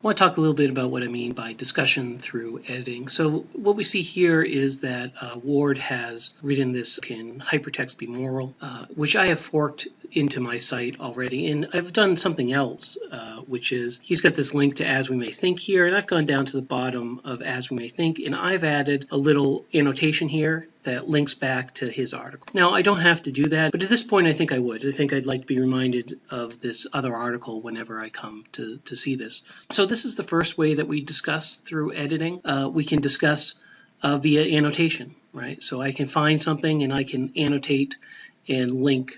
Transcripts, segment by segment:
I want to talk a little bit about what I mean by discussion through editing. So what we see here is that Ward has written this in hypertext be moral, which I have forked into my site already. And I've done something else, which is he's got this link to As We May Think here, and I've gone down to the bottom of As We May Think, and I've added a little annotation here that links back to his article. Now, I don't have to do that, but at this point I think I would. I think I'd like to be reminded of this other article whenever I come to see this. So this is the first way that we discuss through editing. We can discuss via annotation, right? So I can find something and I can annotate and link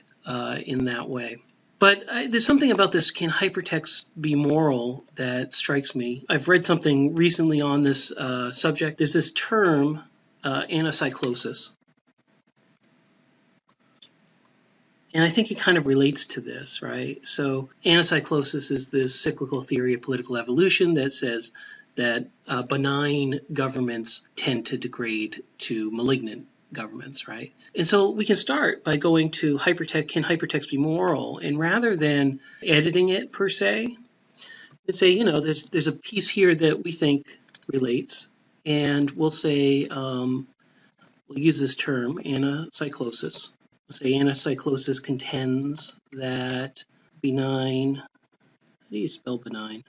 in that way. But there's something about this, can hypertext be moral, that strikes me. I've read something recently on this subject. There's this term, anacyclosis. And I think it kind of relates to this, right? So anacyclosis is this cyclical theory of political evolution that says that benign governments tend to degrade to malignant governments, right? And so we can start by going to hypertext, can hypertext be moral? And rather than editing it per se, let's say, you know, there's a piece here that we think relates, and we'll say, we'll use this term, anacyclosis. We'll say anacyclosis contends that benign, how do you spell benign?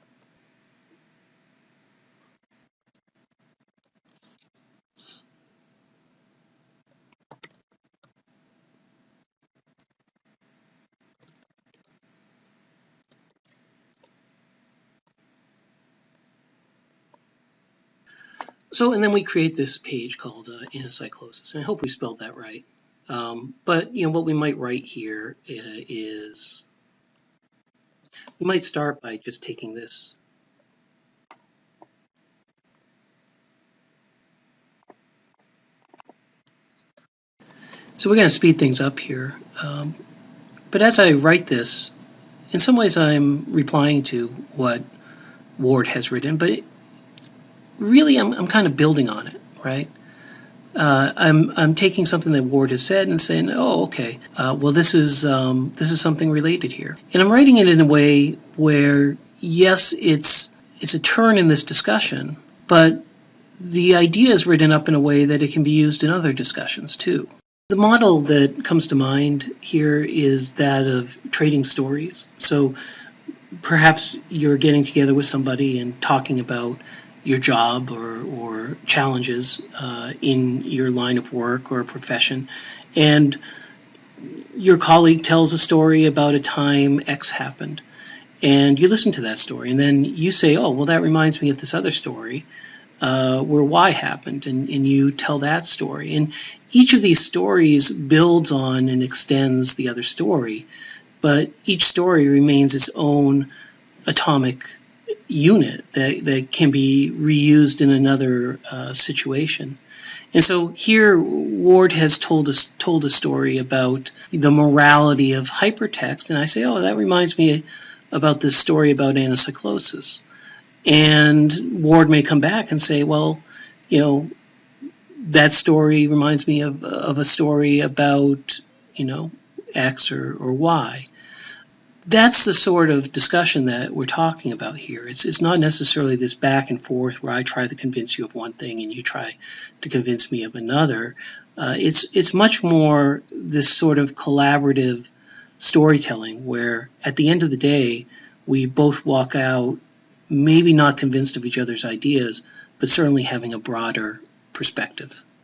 So, and then we create this page called anacyclosis, and I hope we spelled that right. But, you know, what we might write here is, we might start by just taking this. So we're going to speed things up here. But as I write this, in some ways I'm replying to what Ward has written, but really I'm kind of building on it, right? I'm taking something that Ward has said and saying, oh, okay, well, this is something related here. And I'm writing it in a way where, yes, it's a turn in this discussion, but the idea is written up in a way that it can be used in other discussions too. The model that comes to mind here is that of trading stories. So perhaps you're getting together with somebody and talking about your job or challenges in your line of work or profession, and your colleague tells a story about a time X happened, and you listen to that story, and then you say, oh, well, that reminds me of this other story where Y happened, and you tell that story. And each of these stories builds on and extends the other story, but each story remains its own atomic unit that can be reused in another situation. And so here Ward has told a story about the morality of hypertext, and I say, oh, that reminds me about this story about anacyclosis. And Ward may come back and say, well, you know, that story reminds me of a story about, you know, X or Y. That's the sort of discussion that we're talking about here. It's not necessarily this back and forth where I try to convince you of one thing and you try to convince me of another. It's much more this sort of collaborative storytelling where at the end of the day we both walk out maybe not convinced of each other's ideas, but certainly having a broader perspective.